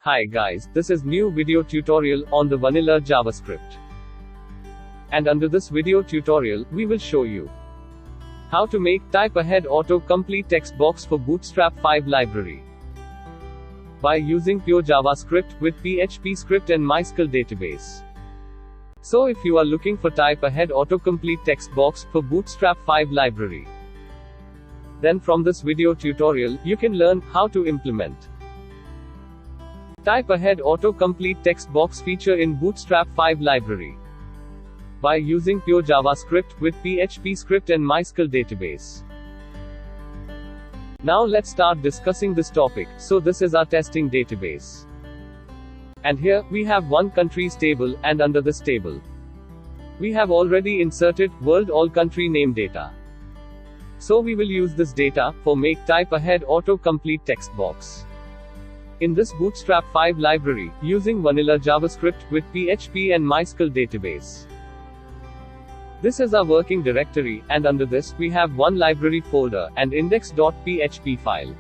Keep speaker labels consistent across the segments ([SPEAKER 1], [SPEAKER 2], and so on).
[SPEAKER 1] Hi guys, this is new video tutorial on the Vanilla JavaScript. And under this video tutorial, we will show you how to make Typeahead Autocomplete Textbox for Bootstrap 5 library by using pure JavaScript with PHP script and MySQL Database. So if you are looking for Typeahead Autocomplete Textbox for Bootstrap 5 library, then from this video tutorial, you can learn how to implement Typeahead Autocomplete Textbox feature in Bootstrap 5 library by using pure JavaScript with PHP script and MySQL Database. Now let's start discussing this topic. So this is our testing database. And here, we have one countries table, and under this table, we have already inserted world all country name data. So we will use this data for make Typeahead Autocomplete Textbox in this Bootstrap 5 library, using Vanilla JavaScript with PHP and MySQL Database. This is our working directory, and under this, we have one library folder, and index.php file.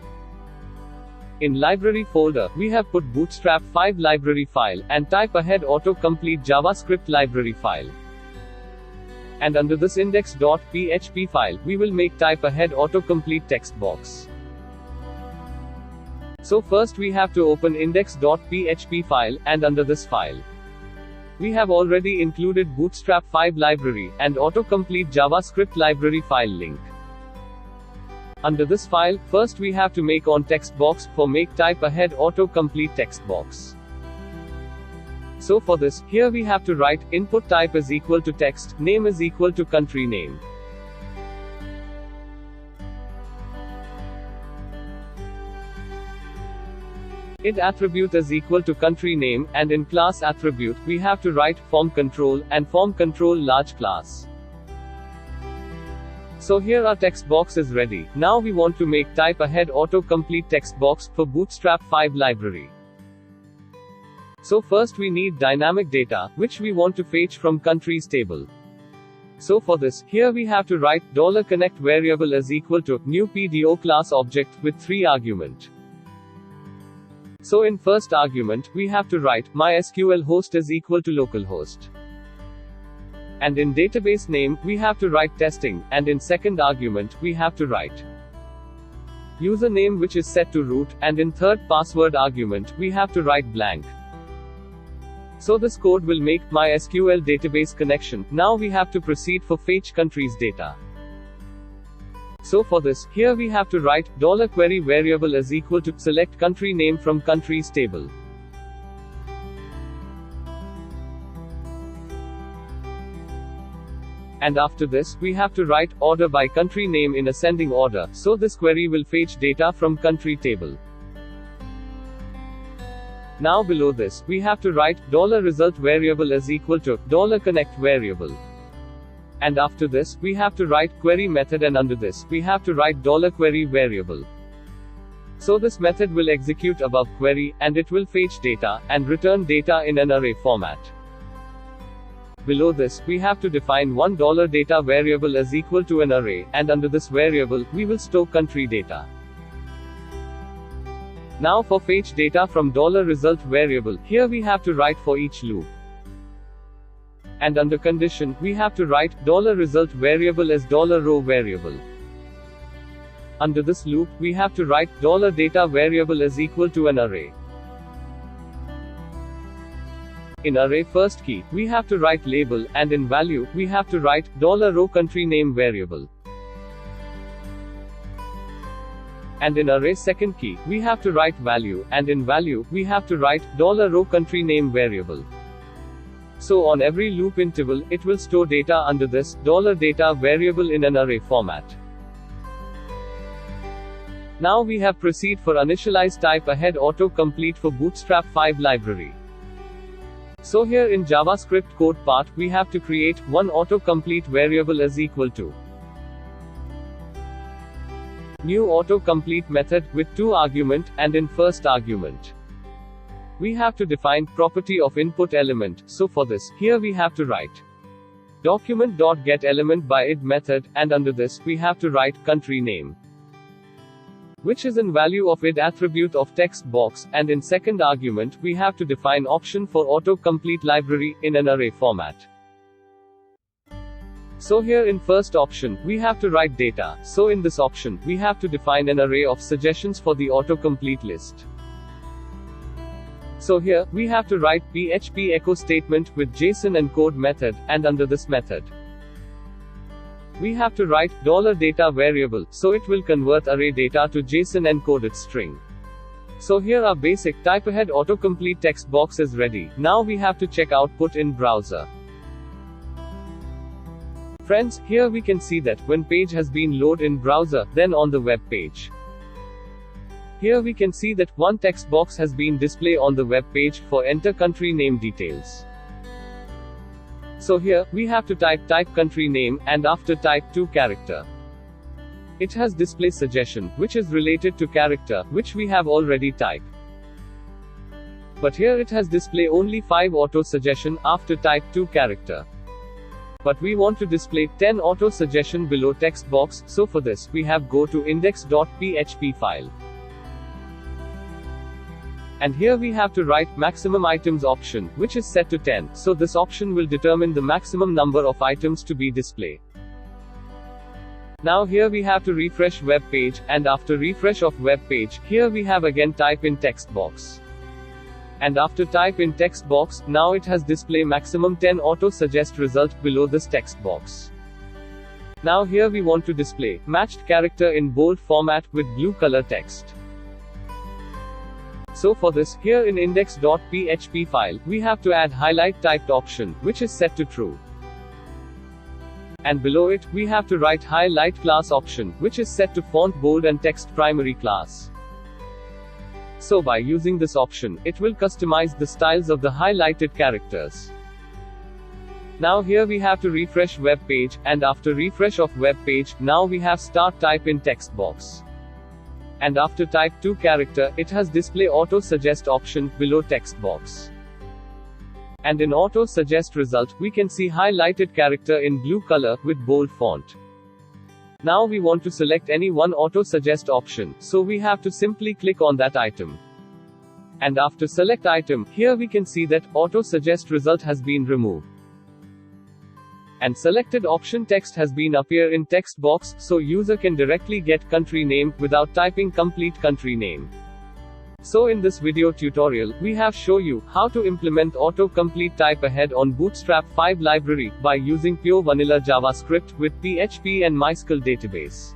[SPEAKER 1] In library folder, we have put Bootstrap 5 library file, and Typeahead Autocomplete JavaScript library file. And under this index.php file, we will make Typeahead Autocomplete Textbox. So first we have to open index.php file, and under this file, we have already included Bootstrap 5 library, and Autocomplete JavaScript library file link. Under this file, first we have to make on textbox, for make Typeahead Autocomplete Textbox. So for this, here we have to write, input type is equal to text, name is equal to country name. Id attribute is equal to country name, and in class attribute, we have to write form control, and form control large class. So here our text box is ready. Now we want to make Typeahead Autocomplete Textbox for Bootstrap 5 library. So first we need dynamic data, which we want to fetch from countries table. So for this, here we have to write $connect variable is equal to new PDO class object with 3 argument. So in first argument, we have to write MySQL host is equal to localhost. And in database name, we have to write testing, and in second argument, we have to write username which is set to root, and in third password argument, we have to write blank. So this code will make MySQL database connection. Now we have to proceed for fetch countries data. So for this, here we have to write $query variable is equal to select country name from countries table. And after this, we have to write order by country name in ascending order, so this query will fetch data from country table. Now below this, we have to write $result variable is equal to $connect variable. And after this, we have to write query method, and under this, we have to write $query variable. So this method will execute above query, and it will fetch data, and return data in an array format. Below this, we have to define one $data variable is equal to an array, and under this variable, we will store country data. Now for fetch data from $result variable, here we have to write for each loop. And under condition, we have to write $result variable as $row variable. Under this loop, we have to write $data variable is equal to an array. In array first key, we have to write label, and in value, we have to write $row country name variable. And in array second key, we have to write value, and in value, we have to write $row country name variable. So on every loop interval, it will store data under this $data variable in an array format. Now we have proceed for initialize Typeahead Autocomplete for Bootstrap 5 library. So here in JavaScript code part, we have to create one autocomplete variable is equal to new autocomplete method with 2 argument, and in first argument, we have to define property of input element. So for this, here we have to write document.getElement by id method, and under this, we have to write country name. which is in value of id attribute of text box, and in second argument, we have to define option for autocomplete library in an array format. So here in first option, we have to write data, so in this option, we have to define an array of suggestions for the autocomplete list. So here, we have to write PHP echo statement with JSON encode method, and under this method, we have to write $data variable, so it will convert array data to JSON encoded string. So here our basic Typeahead Autocomplete Textbox is ready. Now we have to check output in browser. Friends, here we can see that when page has been loaded in browser, then on the web page. Here we can see that one text box has been displayed on the web page for enter country name details. So here, we have to type country name, and after type 2 character. It has display suggestion, which is related to character, which we have already typed. But here it has display only 5 auto suggestion after type 2 character. But we want to display 10 auto suggestion below text box, so for this, we have go to index.php file. And here we have to write maximum items option, which is set to 10, so this option will determine the maximum number of items to be displayed. Now here we have to refresh web page, and after refresh of web page, here we have again type in text box. And after type in text box, now it has display maximum 10 auto suggest result below this text box. Now here we want to display matched character in bold format with blue color text. So for this, here in index.php file, we have to add highlight typed option, which is set to true. And below it, we have to write highlight class option, which is set to font bold and text primary class. So by using this option, it will customize the styles of the highlighted characters. Now here we have to refresh web page, and after refresh of web page, now we have start type in text box. And after type 2 character, it has display auto suggest option below text box. And in auto suggest result, we can see highlighted character in blue color with bold font. Now we want to select any one auto suggest option, so we have to simply click on that item. And after select item, here we can see that auto suggest result has been removed. And selected option text has been appear in text box, so user can directly get country name without typing complete country name. So in this video tutorial, we have show you how to implement autocomplete Typeahead on Bootstrap 5 library by using pure vanilla JavaScript with PHP and MySQL database.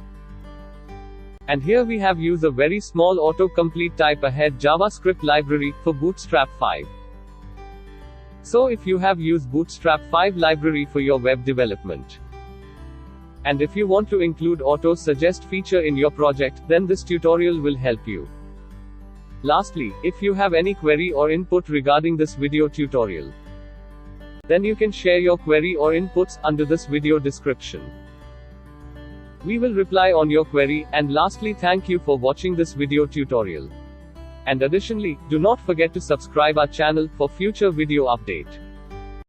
[SPEAKER 1] And here we have used a very small autocomplete Typeahead JavaScript library for Bootstrap 5. So if you have used Bootstrap 5 library for your web development, and if you want to include auto suggest feature in your project, then this tutorial will help you. Lastly, if you have any query or input regarding this video tutorial, then you can share your query or inputs under this video description. We will reply on your query, and lastly, thank you for watching this video tutorial. And additionally, do not forget to subscribe our channel for future video update.